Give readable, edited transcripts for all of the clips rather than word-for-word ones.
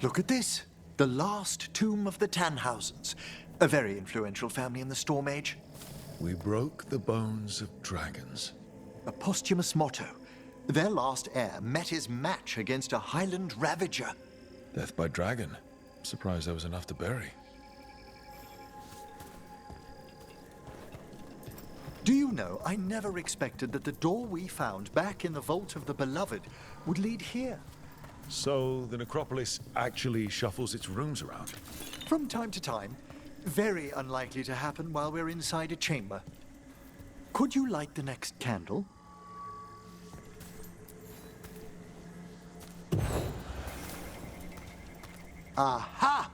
Look at this. The last tomb of the Tannhausens. A very influential family in the Storm Age. We broke the bones of dragons. A posthumous motto. Their last heir met his match against a Highland Ravager. Death by dragon. Surprised there was enough to bury. Do you know, I never expected that the door we found back in the Vault of the Beloved would lead here. So the necropolis actually shuffles its rooms around? From time to time. Very unlikely to happen while we're inside a chamber. Could you light the next candle? Aha!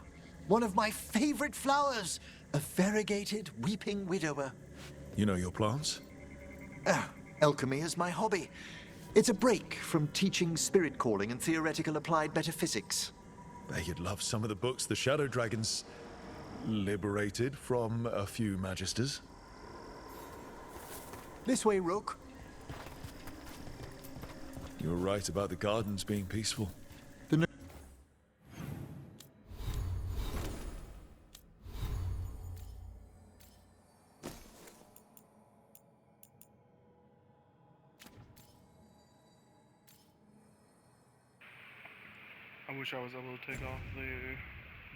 One of my favorite flowers! A variegated weeping widower. You know your plants? Alchemy is my hobby. It's a break from teaching spirit calling and theoretical applied metaphysics. Bet you'd love some of the books the Shadow Dragons liberated from a few magisters. This way, Rook. You were right about the gardens being peaceful. I wish I was able to take off the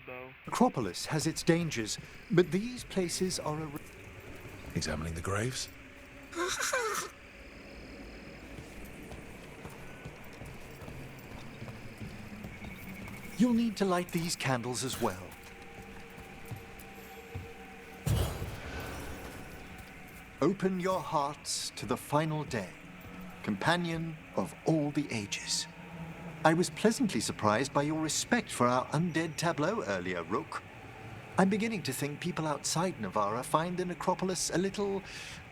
bow. Necropolis has its dangers, but these places are a... Examining the graves? You'll need to light these candles as well. Open your hearts to the final day, companion of all the ages. I was pleasantly surprised by your respect for our undead tableau earlier, Rook. I'm beginning to think people outside Navarra find the necropolis a little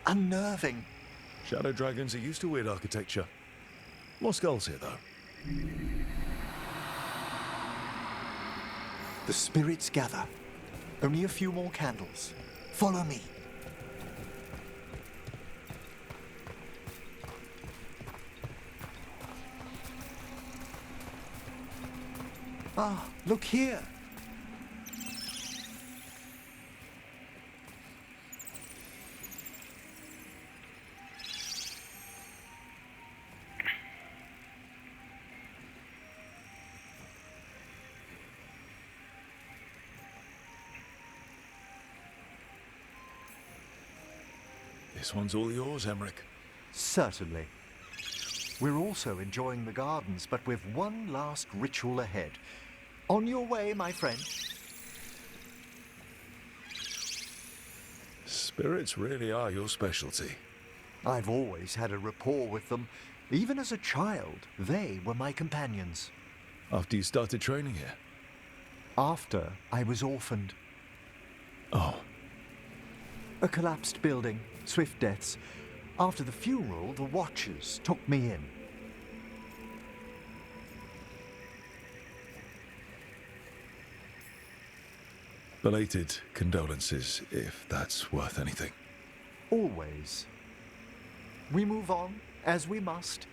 unnerving. Shadow Dragons are used to weird architecture. More skulls here, though. The spirits gather. Only a few more candles. Follow me. Ah, look here. This one's all yours, Emmerich. Certainly. We're also enjoying the gardens, but with one last ritual ahead. On your way, my friend. Spirits really are your specialty. I've always had a rapport with them. Even as a child, they were my companions. After you started training here? After I was orphaned. Oh. A collapsed building, swift deaths. After the funeral, the Watchers took me in. Belated condolences, if that's worth anything. Always. We move on, as we must,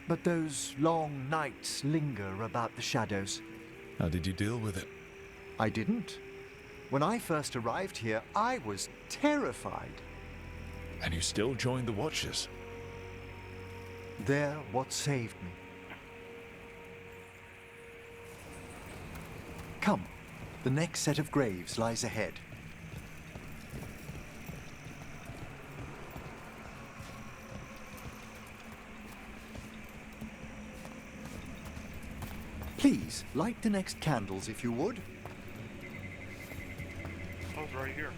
but those long nights linger about the shadows. How did you deal with it? I didn't. When I first arrived here, I was terrified. And you still joined the Watchers? They're what saved me. Come, the next set of graves lies ahead. Please, light the next candles if you would. Oh, it's right here.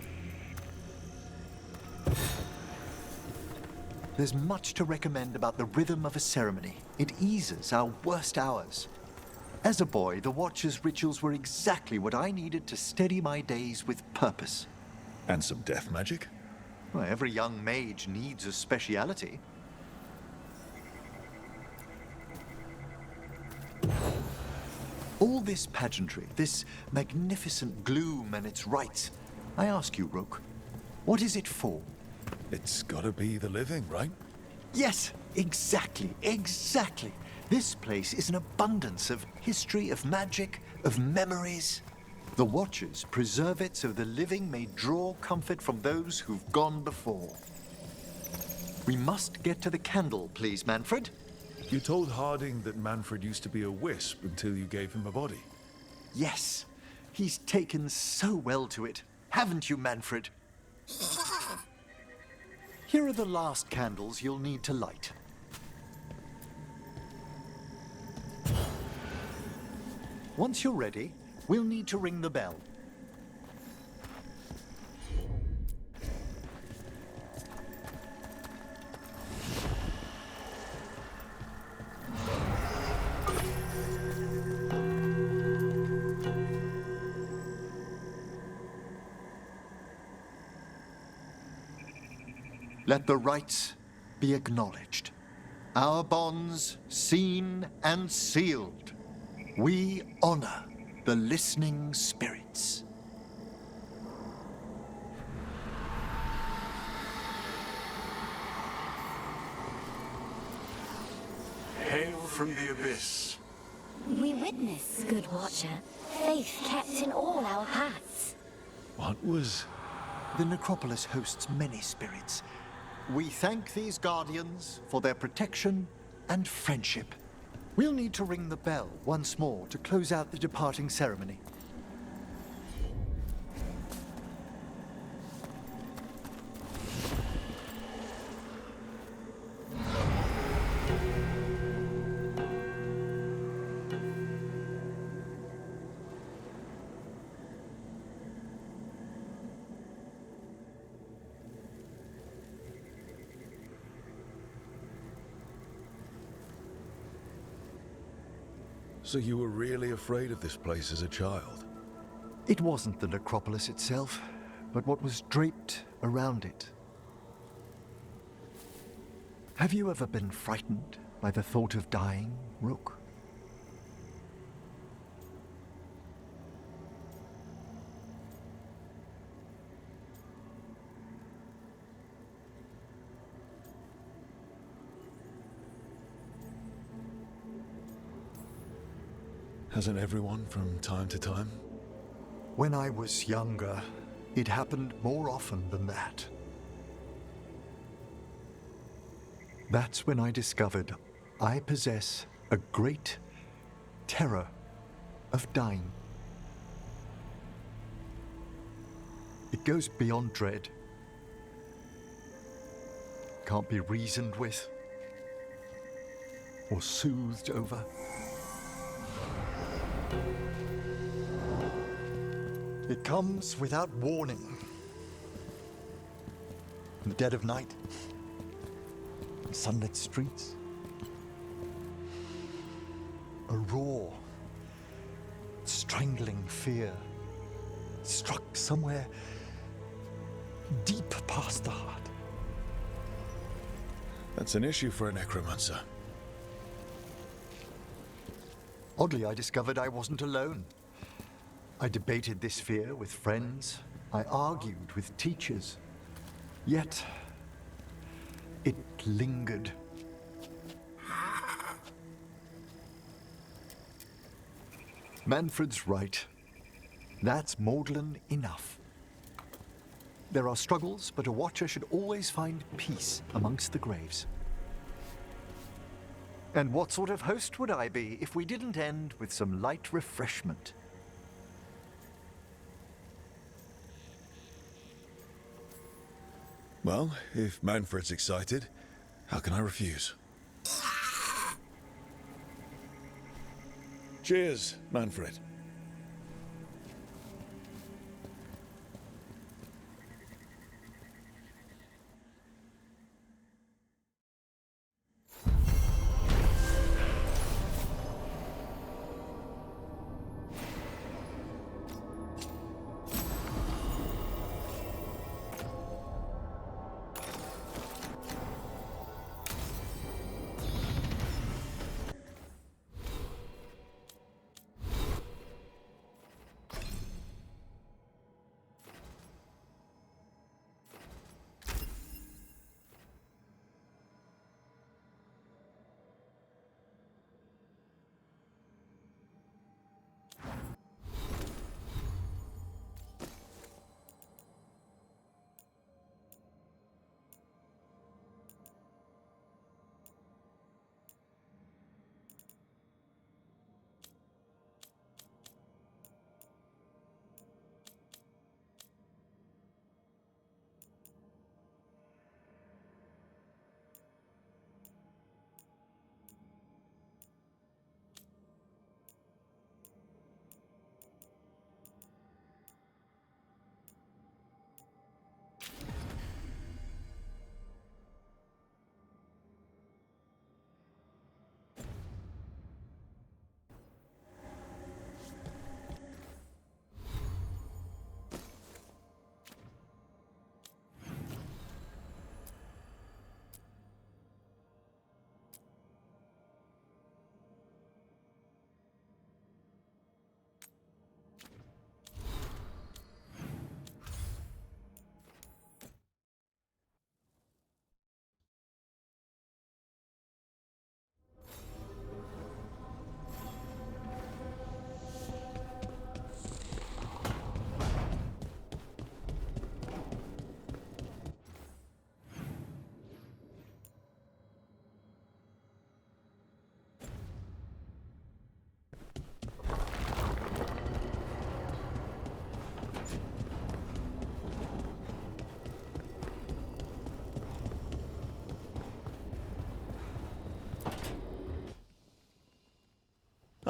There's much to recommend about the rhythm of a ceremony. It eases our worst hours. As a boy, the Watcher's rituals were exactly what I needed to steady my days with purpose. And some death magic? Well, every young mage needs a speciality. All this pageantry, this magnificent gloom and its rites, I ask you, Rook, what is it for? It's gotta be the living, right? Yes, exactly. This place is an abundance of history, of magic, of memories. The Watchers preserve it so the living may draw comfort from those who've gone before. We must get to the candle, please, Manfred. You told Harding that Manfred used to be a wisp until you gave him a body. Yes, he's taken so well to it. Haven't you, Manfred? Here are the last candles you'll need to light. Once you're ready, we'll need to ring the bell. Let the rites be acknowledged. Our bonds seen and sealed. We honor the listening spirits. Hail from the abyss. We witness, good Watcher, faith kept in all our paths. What was... The necropolis hosts many spirits. We thank these guardians for their protection and friendship. We'll need to ring the bell once more to close out the departing ceremony. So you were really afraid of this place as a child? It wasn't the necropolis itself, but what was draped around it. Have you ever been frightened by the thought of dying, Rook? Hasn't everyone from time to time? When I was younger, it happened more often than that. That's when I discovered I possess a great terror of dying. It goes beyond dread. Can't be reasoned with or soothed over. It comes without warning. In the dead of night, in sunlit streets, a raw, strangling fear struck somewhere deep past the heart. That's an issue for a necromancer. Oddly, I discovered I wasn't alone. I debated this fear with friends. I argued with teachers. Yet, it lingered. Manfred's right. That's maudlin enough. There are struggles, but a watcher should always find peace amongst the graves. And what sort of host would I be if we didn't end with some light refreshment? Well, if Manfred's excited, how can I refuse? Cheers, Manfred.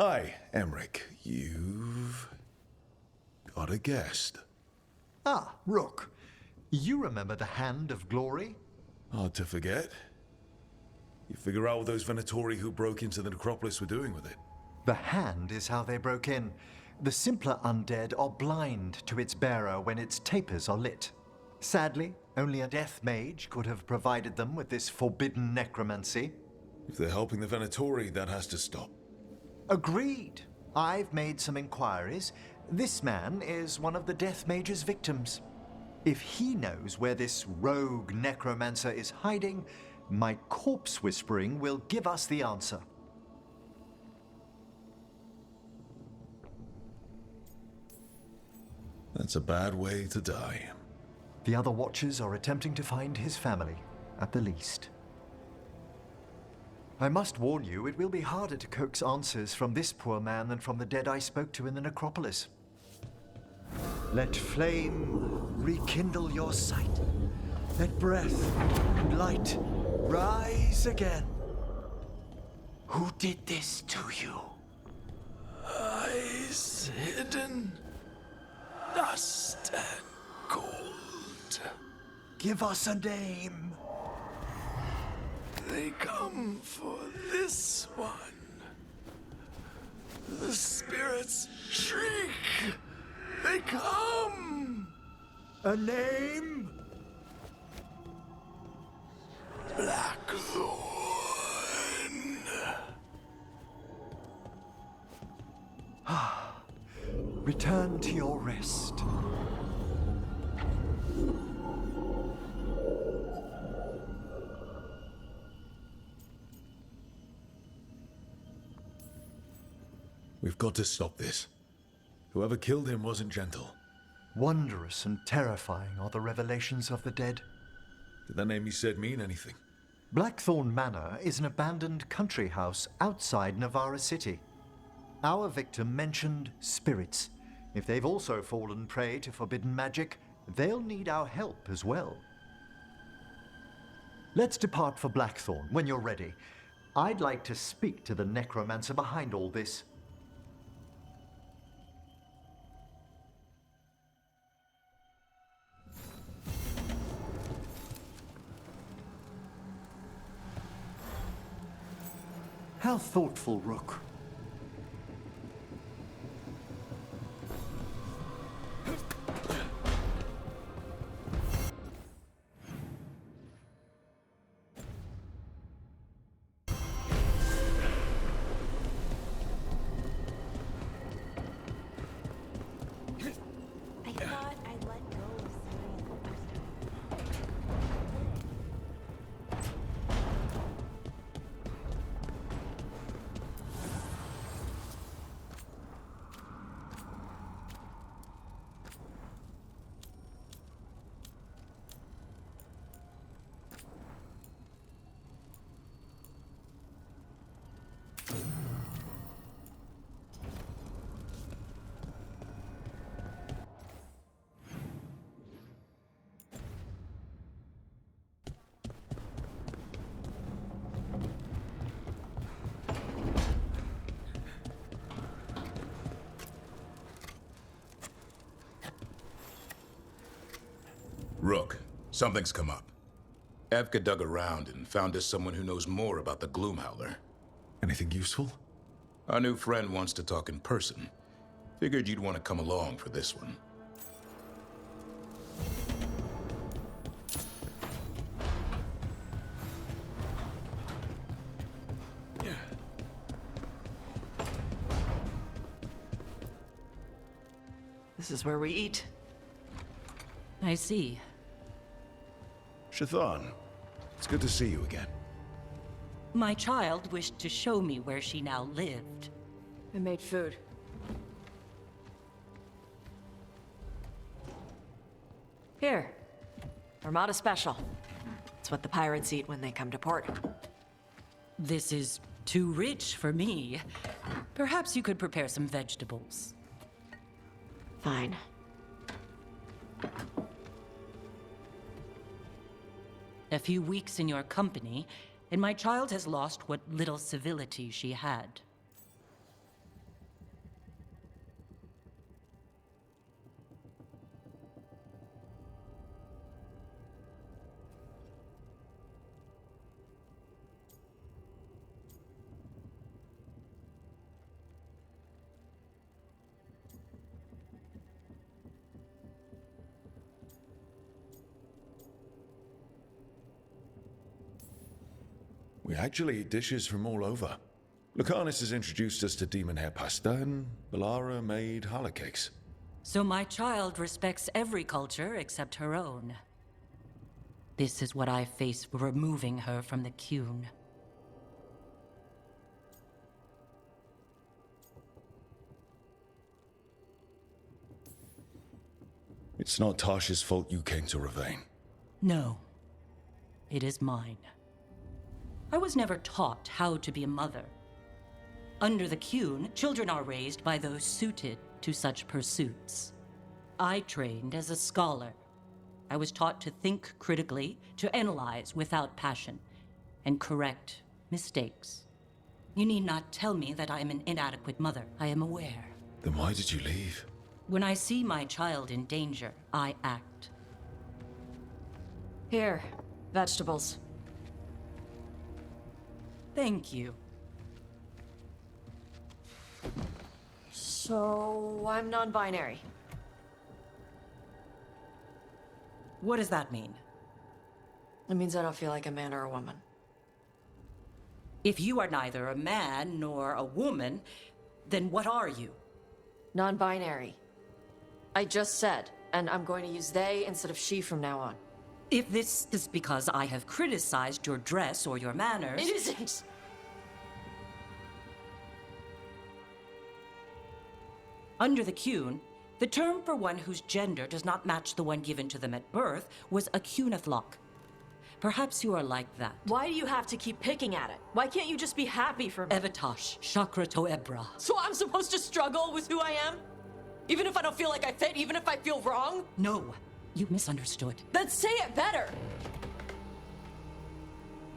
Hi, Emmerich. You've got a guest. Ah, Rook. You remember the Hand of Glory? Hard to forget. You figure out what those Venatori who broke into the necropolis were doing with it? The Hand is how they broke in. The simpler undead are blind to its bearer when its tapers are lit. Sadly, only a death mage could have provided them with this forbidden necromancy. If they're helping the Venatori, that has to stop. Agreed. I've made some inquiries. This man is one of the death mage's victims. If he knows where this rogue necromancer is hiding, my corpse whispering will give us the answer. That's a bad way to die. The other watchers are attempting to find his family, at the least. I must warn you, it will be harder to coax answers from this poor man than from the dead I spoke to in the necropolis. Let flame rekindle your sight. Let breath and light rise again. Who did this to you? Eyes hidden, dust and gold. Give us a name. They come for this one. The spirits shriek. They come. A name? Blackthorn. Return to your rest. We've got to stop this. Whoever killed him wasn't gentle. Wondrous and terrifying are the revelations of the dead. Did that name you said mean anything? Blackthorn Manor is an abandoned country house outside Navarra City. Our victim mentioned spirits. If they've also fallen prey to forbidden magic, they'll need our help as well. Let's depart for Blackthorn when you're ready. I'd like to speak to the necromancer behind all this. How thoughtful, Rook. I thought I'd let go of Cyril. Rook, something's come up. Evka dug around and found us someone who knows more about the Gloomhowler. Anything useful? Our new friend wants to talk in person. Figured you'd want to come along for this one. This is where we eat. I see. Shathan, it's good to see you again. My child wished to show me where she now lived. I made food. Here. Armada Special. It's what the pirates eat when they come to port. This is too rich for me. Perhaps you could prepare some vegetables. Fine. A few weeks in your company, and my child has lost what little civility she had. actually eat dishes from all over. Lucanus has introduced us to demon hair pasta, and Balara made challah cakes. So my child respects every culture except her own. This is what I face for removing her from the Qun. It's not Tasha's fault you came to Ravane. No. It is mine. I was never taught how to be a mother. Under the Qun, children are raised by those suited to such pursuits. I trained as a scholar. I was taught to think critically, to analyze without passion, and correct mistakes. You need not tell me that I am an inadequate mother. I am aware. Then why did you leave? When I see my child in danger, I act. Here, vegetables. Thank you. So, I'm non-binary. What does that mean? It means I don't feel like a man or a woman. If you are neither a man nor a woman, then what are you? Non-binary. I just said, and I'm going to use they instead of she from now on. If this is because I have criticized your dress or your manners... It isn't! Under the Qun, the term for one whose gender does not match the one given to them at birth was a Qunathlok. Perhaps you are like that. Why do you have to keep picking at it? Why can't you just be happy for me? Evatash, Chakra Toebra. So I'm supposed to struggle with who I am? Even if I don't feel like I fit, even if I feel wrong? No, you misunderstood. Then say it better!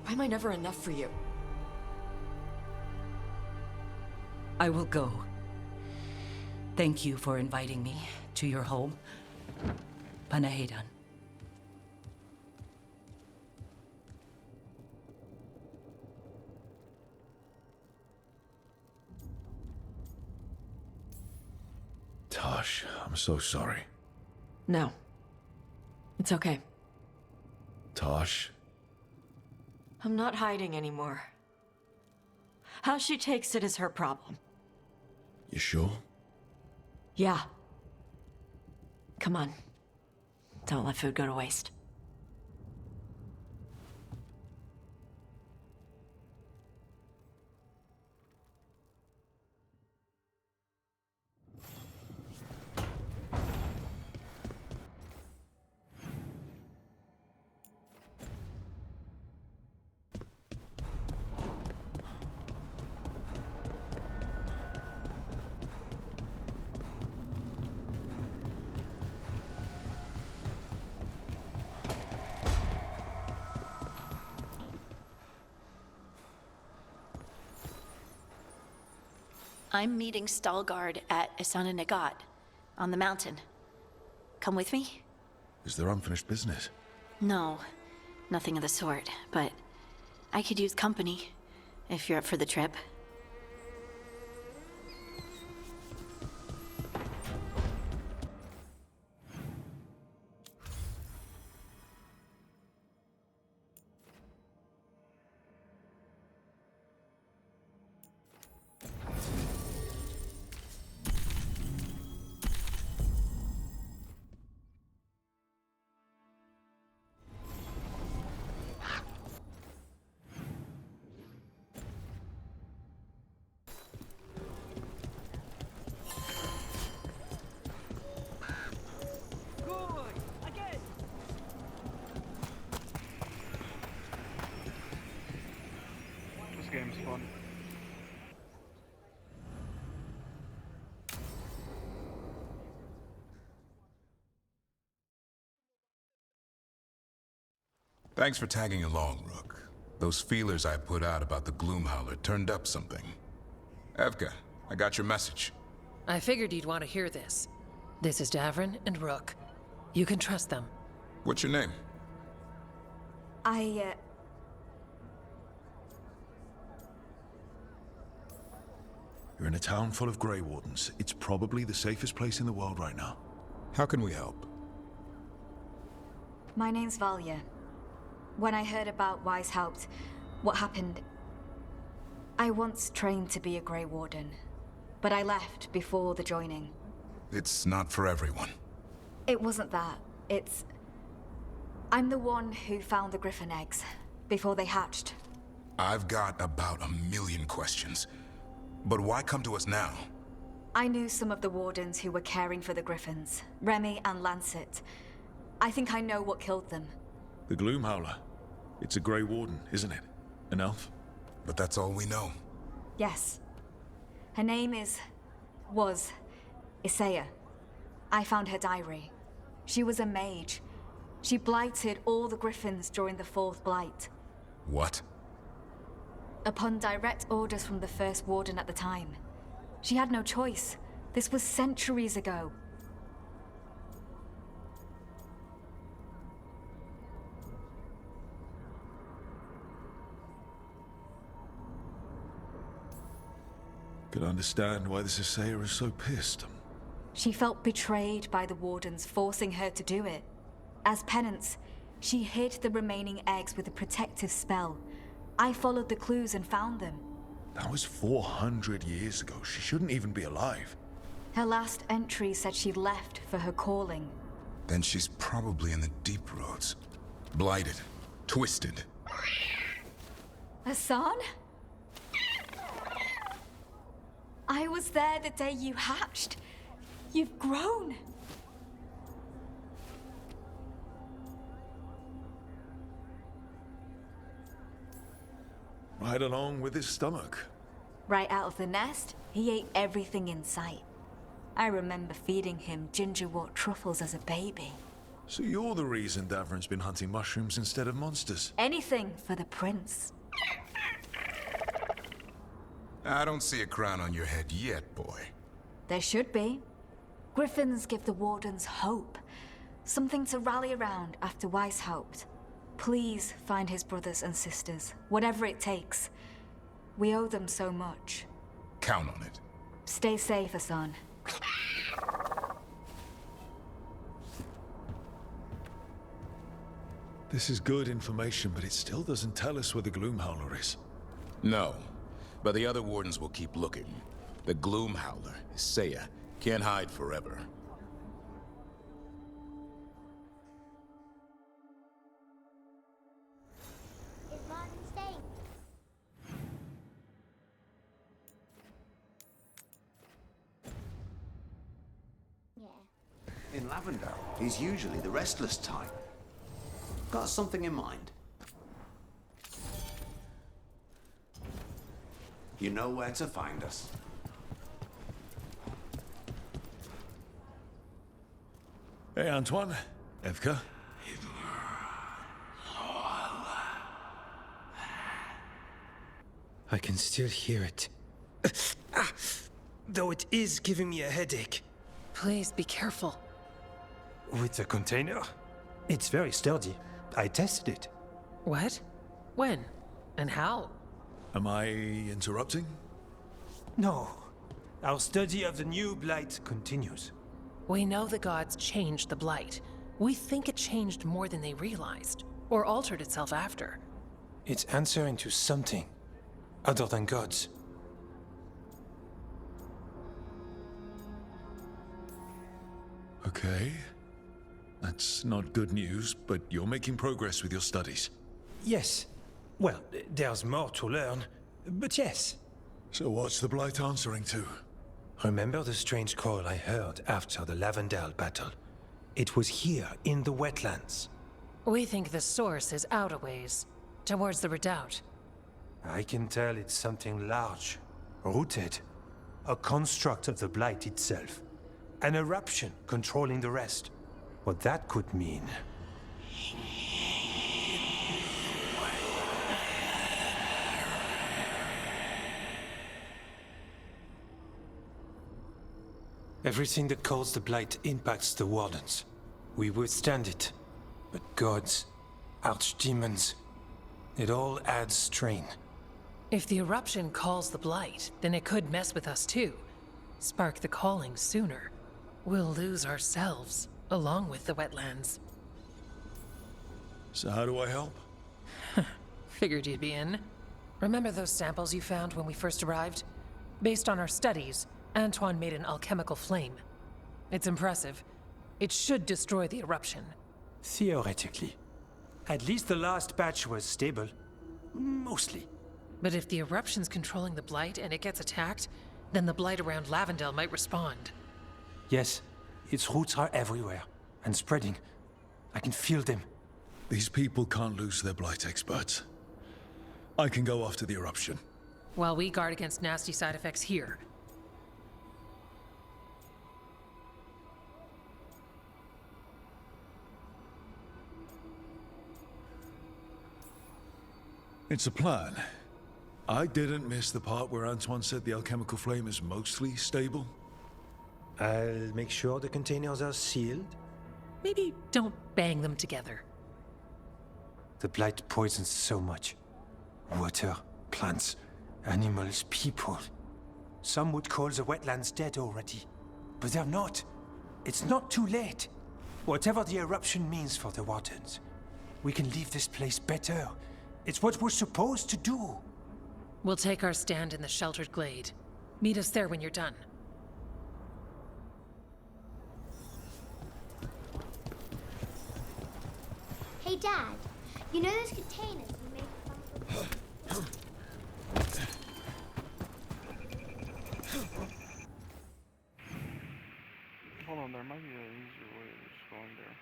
Why am I never enough for you? I will go. Thank you for inviting me to your home. Panahedan. Tosh, I'm so sorry. No. It's okay. Tosh, I'm not hiding anymore. How she takes it is her problem. you sure? Yeah. Come on. Don't let food go to waste. I'm meeting Veilguard at Isana Nagat, on the mountain. Come with me? Is there unfinished business? No, nothing of the sort, but I could use company, if you're up for the trip. This game's fun. Thanks for tagging along, Rook. Those feelers I put out about the Gloomhowler turned up something. Evka, I got your message. I figured you'd want to hear this. This is Davrin and Rook. You can trust them. What's your name? You're in a town full of Grey Wardens. It's probably the safest place in the world right now. How can we help? My name's Valya. When I heard about Wise helped, what happened, I once trained to be a Grey Warden, but I left before the joining. It's not for everyone. It wasn't that. I'm the one who found the griffin eggs before they hatched. I've got about 1,000,000 questions. But why come to us now? I knew some of the wardens who were caring for the griffins, Remy and Lancet. I think I know what killed them. The Gloomhowler. It's a Grey Warden, isn't it? An elf? But that's all we know. Yes. Her name was Isaiah. I found her diary. She was a mage. She blighted all the griffins during the Fourth Blight. What? Upon direct orders from the First Warden at the time. She had no choice. This was centuries ago. Could understand why this Isaiah is so pissed. She felt betrayed by the Wardens, forcing her to do it. As penance, she hid the remaining eggs with a protective spell. I followed the clues and found them. That was 400 years ago. She shouldn't even be alive. Her last entry said she left for her calling. Then she's probably in the deep roads. Blighted. Twisted. Hassan? I was there the day you hatched. You've grown. Right along with his stomach. Right out of the nest, he ate everything in sight. I remember feeding him gingerwort truffles as a baby. So you're the reason Davron's been hunting mushrooms instead of monsters? Anything for the prince. I don't see a crown on your head yet, boy. There should be. Griffins give the Wardens hope. Something to rally around after Weishaupt. Please find his brothers and sisters, whatever it takes. We owe them so much. Count on it. Stay safe, Hassan. This is good information, but it still doesn't tell us where the Gloomhowler is. No, but the other wardens will keep looking. The Gloomhowler, Isaiah, can't hide forever. In Lavendale is usually the restless time. Got something in mind? You know where to find us. Hey, Antoine. Evka. I can still hear it. Though it is giving me a headache. Please be careful. With the container? It's very sturdy. I tested it. What? When? And how? Am I interrupting? No. Our study of the new blight continues. We know the gods changed the blight. We think it changed more than they realized, or altered itself after. It's answering to something other than gods. Okay. That's not good news, but you're making progress with your studies. Yes. Well, there's more to learn, but yes. So what's the blight answering to? Remember the strange call I heard after the Lavendale battle? It was here, in the wetlands. We think the source is out a ways, towards the redoubt. I can tell it's something large, rooted. A construct of the blight itself. An eruption controlling the rest. What that could mean. Everything that caused the blight impacts the Wardens. We withstand it. But gods, archdemons, it all adds strain. If the eruption calls the blight, then it could mess with us too. Spark the calling sooner. We'll lose ourselves, along with the wetlands. So how do I help? Figured you'd be in. Remember those samples you found when we first arrived? Based on our studies, Antoine made an alchemical flame. It's impressive. It should destroy the eruption. Theoretically. At least the last batch was stable. Mostly. But if the eruption's controlling the blight and it gets attacked, then the blight around Lavendel might respond. Yes, its roots are everywhere. And spreading. I can feel them. These people can't lose their blight experts. I can go after the eruption. While we guard against nasty side effects here. It's a plan. I didn't miss the part where Antoine said the alchemical flame is mostly stable. I'll make sure the containers are sealed. Maybe don't bang them together. The blight poisons so much. Water, plants, animals, people. Some would call the wetlands dead already. But they're not. It's not too late. Whatever the eruption means for the Wardens, we can leave this place better. It's what we're supposed to do. We'll take our stand in the sheltered glade. Meet us there when you're done. Hey, Dad. You know those containers we made from... Hold on, there might be an easier way of just going there.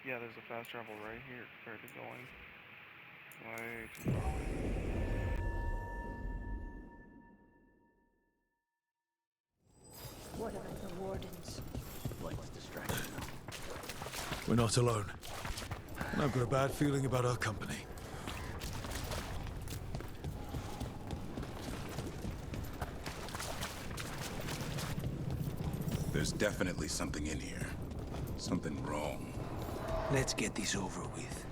Yeah, there's a fast travel right here compared to going way too far away. What about the Wardens? What's distracting them? We're not alone. And I've got a bad feeling about our company. There's definitely something in here. Something wrong. Let's get this over with.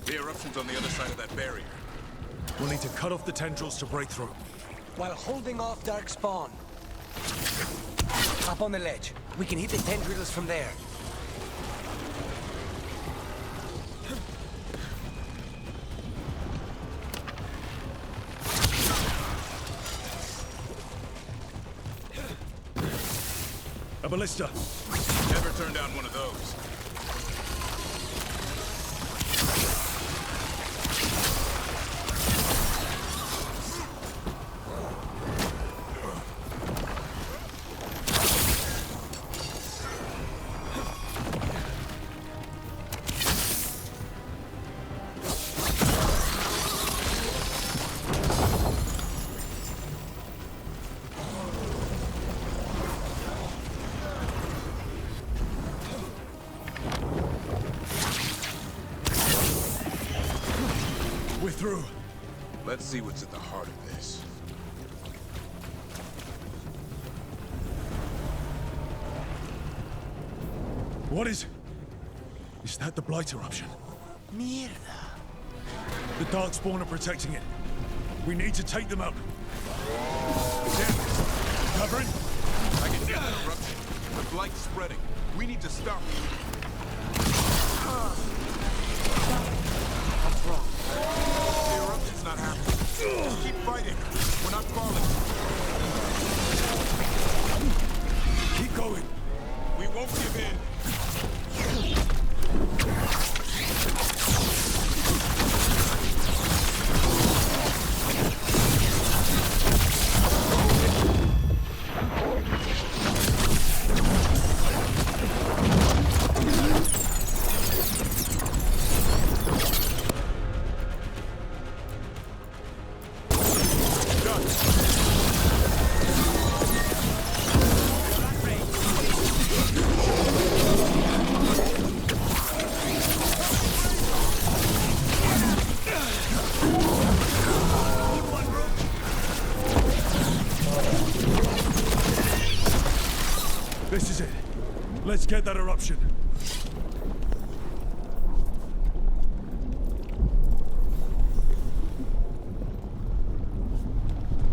The eruption's on the other side of that barrier. We'll need to cut off the tendrils to break through. While holding off dark spawn. Up on the ledge. We can hit the tendrils from there. A ballista. Never turned down one of those. We're through. Let's see what's at the heart of this. What is... Is that the blight eruption? Mierda. The Darkspawn are protecting it. We need to take them out. Damn it! Covering? I can see that eruption. The blight's spreading. We need to stop it. What's wrong? The eruption's not happening. Just keep fighting. We're not falling. Keep going. We won't give in. get that eruption.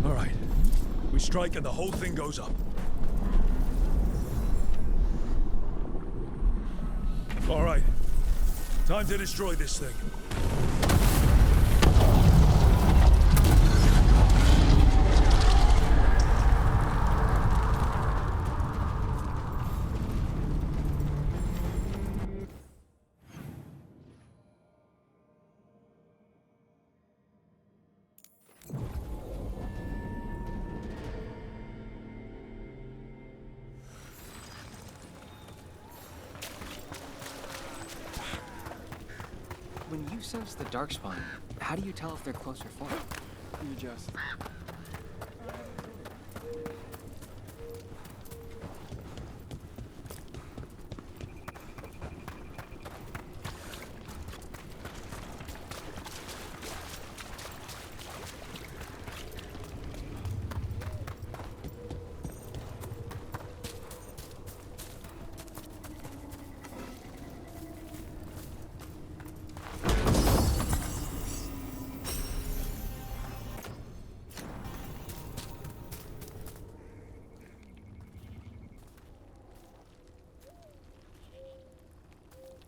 All right. We strike and the whole thing goes up. All right. Time to destroy this thing. When you sense the darkspawn, how do you tell if they're close or far? You just...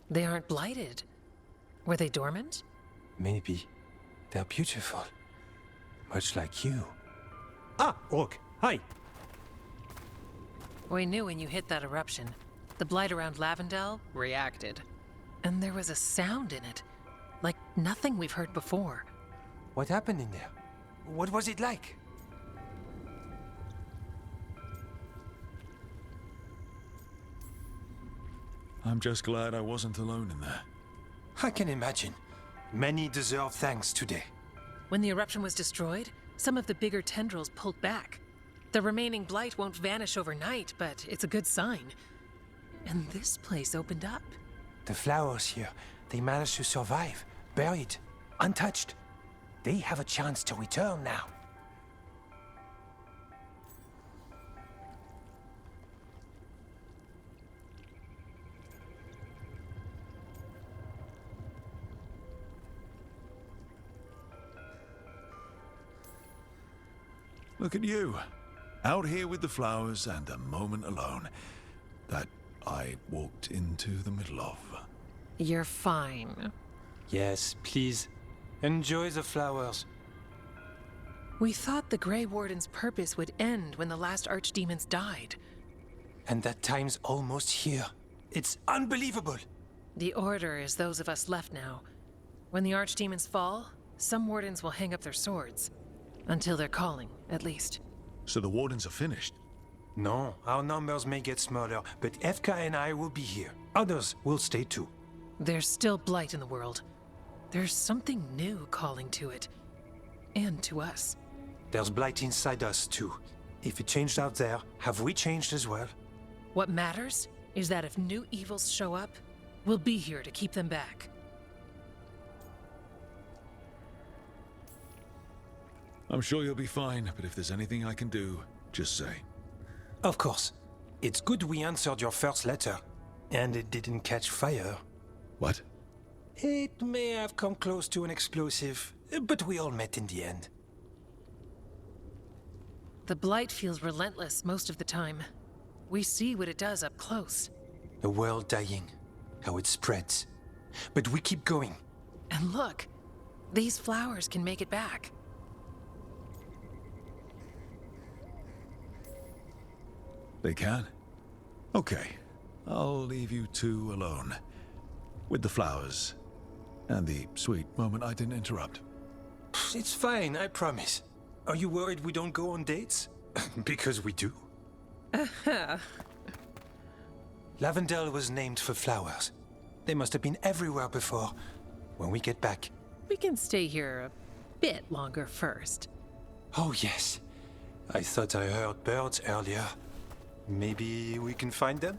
They aren't blighted. Were they dormant? Maybe. They're beautiful. Much like you. Ah, Rook, hi. We knew when you hit that eruption. The blight around Lavendel reacted. And there was a sound in it. Like nothing we've heard before. What happened in there? What was it like? I'm just glad I wasn't alone in there. I can imagine. Many deserve thanks today. When the eruption was destroyed, some of the bigger tendrils pulled back. The remaining blight won't vanish overnight, but it's a good sign. And this place opened up. The flowers here, they managed to survive, buried, untouched. They have a chance to return now. Look at you. Out here with the flowers and a moment alone. That I walked into the middle of. You're fine. Yes, please. Enjoy the flowers. We thought the Grey Warden's purpose would end when the last archdemons died. And that time's almost here. It's unbelievable. The Order is those of us left now. When the archdemons fall, some wardens will hang up their swords. Until they're calling, at least. So the Wardens are finished? No, our numbers may get smaller, but Evka and I will be here. Others will stay too. There's still blight in the world. There's something new calling to it. And to us. There's blight inside us too. If it changed out there, have we changed as well? What matters is that if new evils show up, we'll be here to keep them back. I'm sure you'll be fine, but if there's anything I can do, just say. Of course. It's good we answered your first letter. And it didn't catch fire. What? It may have come close to an explosive, but we all met in the end. The blight feels relentless most of the time. We see what it does up close. The world dying, how it spreads. But we keep going. And look, these flowers can make it back. They can? Okay. I'll leave you two alone. With the flowers. And the sweet moment I didn't interrupt. It's fine, I promise. Are you worried we don't go on dates? Because we do. Lavendel was named for flowers. They must have been everywhere before. When we get back. We can stay here a bit longer first. Oh, yes. I thought I heard birds earlier. Maybe we can find them?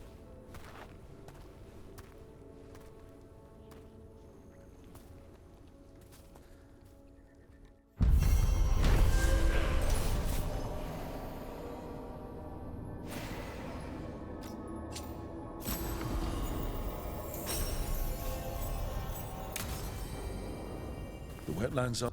The wetlands are...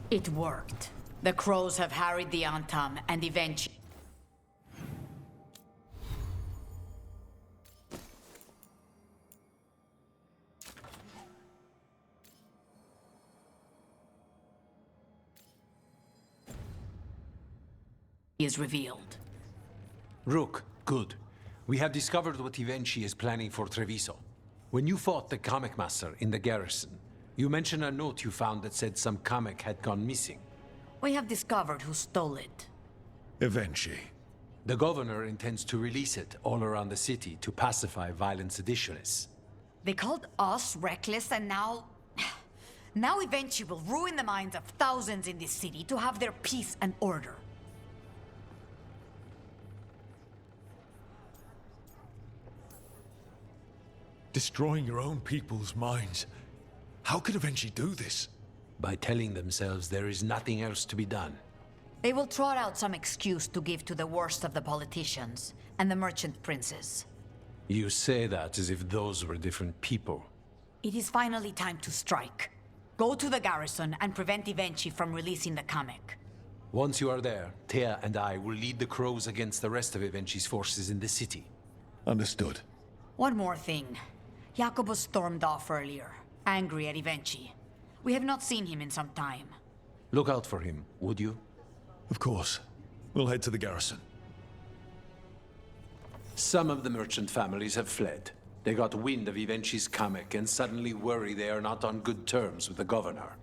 It worked. The crows have harried the Antam and eventually... is revealed. Rook, good. We have discovered what Ivenchi is planning for Treviso. When you fought the comic master in the garrison, you mentioned a note you found that said some comic had gone missing. We have discovered who stole it. Ivenchi. The governor intends to release it all around the city to pacify violent seditionists. They called us reckless and now... Now Ivenchi will ruin the minds of thousands in this city to have their peace and order. Destroying your own people's minds. How could Ivenchi do this? By telling themselves there is nothing else to be done. They will trot out some excuse to give to the worst of the politicians and the merchant princes. You say that as if those were different people. It is finally time to strike. Go to the garrison and prevent Ivenchi from releasing the comic. Once you are there, Thea and I will lead the crows against the rest of Ivenchi's forces in the city. Understood. One more thing. Jacobus stormed off earlier, angry at Ivenchi. We have not seen him in some time. Look out for him, would you? Of course. We'll head to the garrison. Some of the merchant families have fled. They got wind of Ivenchi's comic and suddenly worry they are not on good terms with the governor.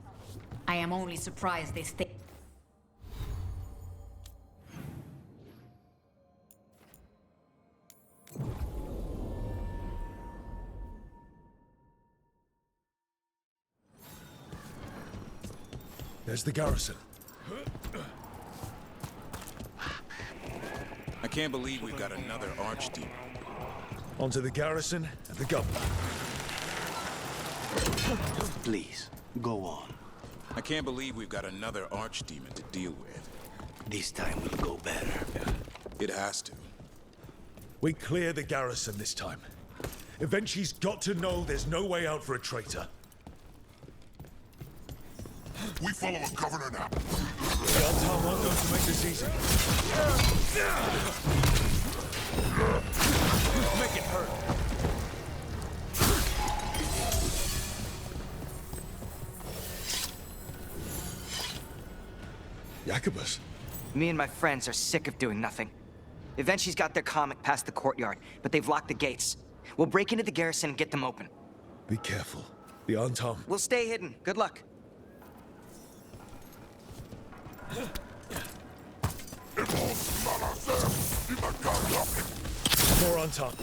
I am only surprised they stay. There's the garrison. I can't believe we've got another archdemon. Onto the garrison and the governor. Please, go on. I can't believe we've got another archdemon to deal with. This time will go better. It has to. We clear the garrison this time. Ivenchi's got to know there's no way out for a traitor. We follow a governor now. The Antam aren't going to make this easy. Make it hurt. Jacobus. Me and my friends are sick of doing nothing. Eventually's got their comic past the courtyard, but they've locked the gates. We'll break into the garrison and get them open. Be careful. The Antam. We'll stay hidden. Good luck. More Antam.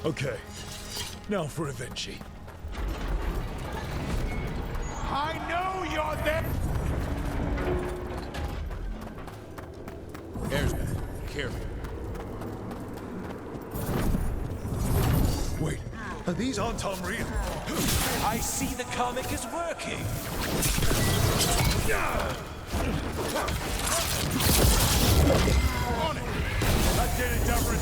Okay. Now for Avenchi. I know you're there! There's that. Careful. Wait, are these Anton real? I see the comic is working! On it! I did it, Dublin!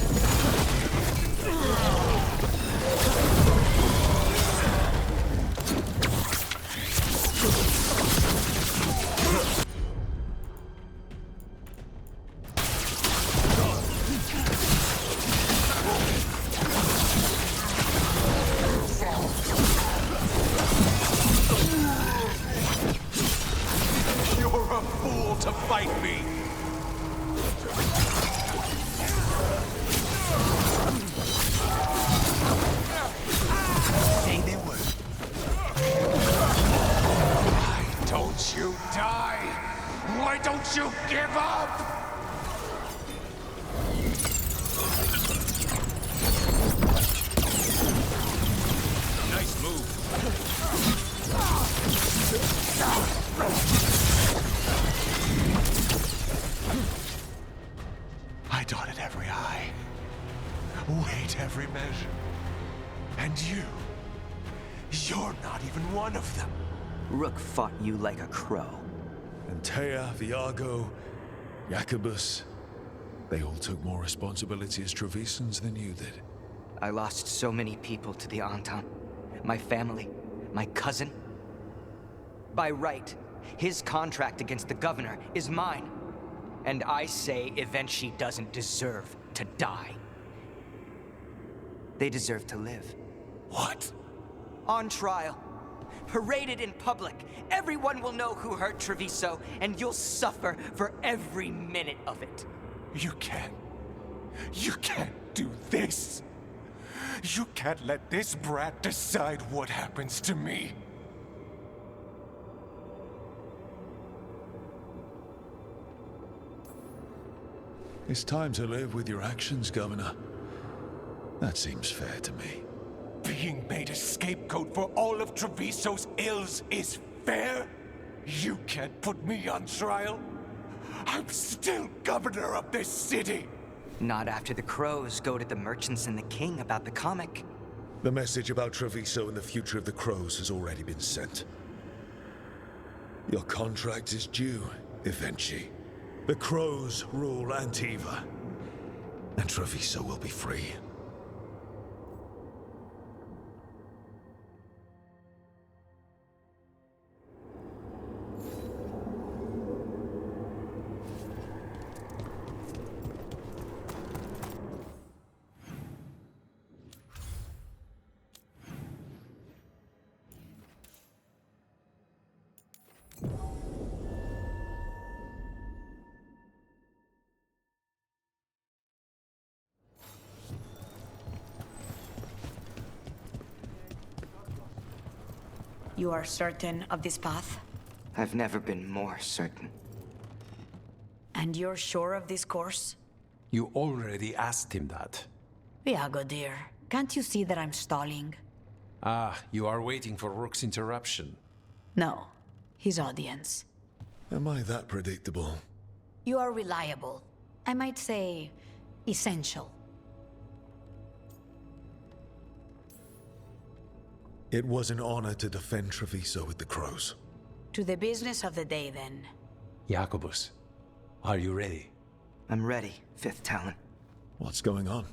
You're a fool to fight me! Say they were. Why don't you die? Why don't you give up? Nice move. I dotted every I, weighed every measure. And you're not even one of them. Rook fought you like a crow. Antea, Viago, Jacobus. They all took more responsibility as Trevisans than you did. I lost so many people to the Anton. My family, my cousin. By right, his contract against the governor is mine. And I say Evenchi doesn't deserve to die. They deserve to live. What? On trial. Paraded in public. Everyone will know who hurt Treviso, and you'll suffer for every minute of it. You can't do this. You can't let this brat decide what happens to me. It's time to live with your actions, Governor. That seems fair to me. Being made a scapegoat for all of Treviso's ills is fair? You can't put me on trial? I'm still governor of this city! Not after the crows goaded the merchants and the king about the comic. The message about Treviso and the future of the crows has already been sent. Your contract is due, Evenchi. The crows rule Antiva, and Treviso will be free. You are certain of this path? I've never been more certain. And you're sure of this course? You already asked him that. Viago, dear, can't you see that I'm stalling? Ah, you are waiting for Rook's interruption. No, his audience. Am I that predictable? You are reliable. I might say, essential. It was an honor to defend Treviso with the crows. To the business of the day, then. Jacobus, are you ready? I'm ready, Fifth Talon. What's going on?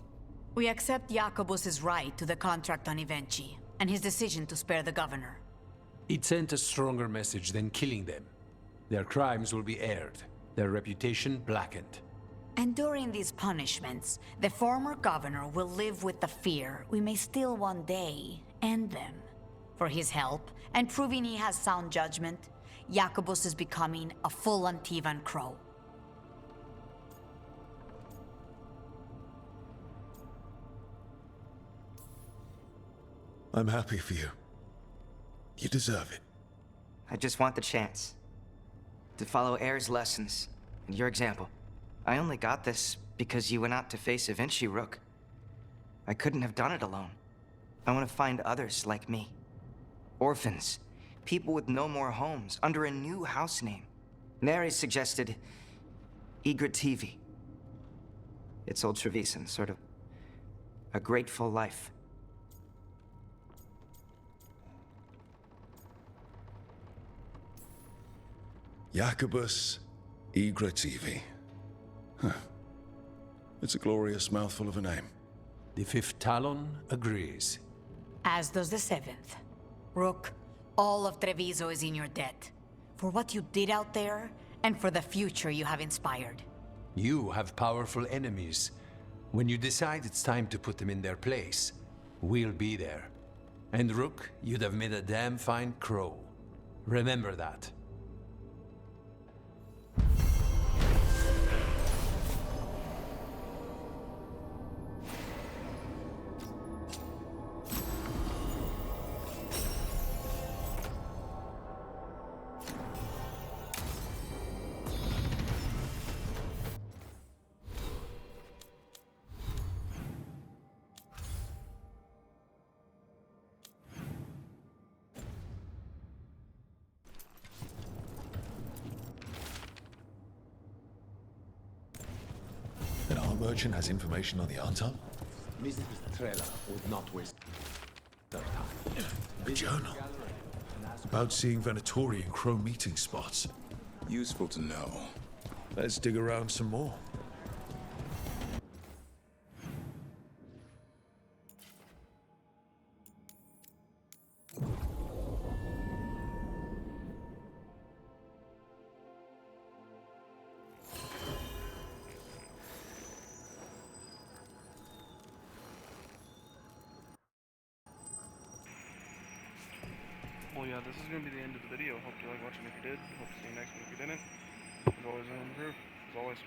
We accept Jacobus's right to the contract on Evenchi, and his decision to spare the governor. It sent a stronger message than killing them. Their crimes will be aired, their reputation blackened. And during these punishments, the former governor will live with the fear we may still one day end them. For his help, and proving he has sound judgment, Jacobus is becoming a full Antivan crow. I'm happy for you. You deserve it. I just want the chance to follow Air's lessons and your example. I only got this because you went out to face Evenchi, Rook. I couldn't have done it alone. I want to find others like me. Orphans. People with no more homes, under a new house name. Neri suggested Igrativi. It's Old Trevisan, sort of a grateful life. Jacobus Igrativi. Huh. It's a glorious mouthful of a name. The fifth Talon agrees. As does the seventh. Rook, all of Treviso is in your debt. For what you did out there, and for the future you have inspired. You have powerful enemies. When you decide it's time to put them in their place, we'll be there. And Rook, you'd have made a damn fine crow. Remember that. An arm merchant has information on the Anton? Mrs. Trella would not waste her time. A journal. About seeing Venatori and Crow meeting spots. Useful to know. Let's dig around some more. Well, yeah, this is going to be the end of the video. Hope you like watching if you did. Hope to see you next one if you didn't. As always, I'm Drew. As always.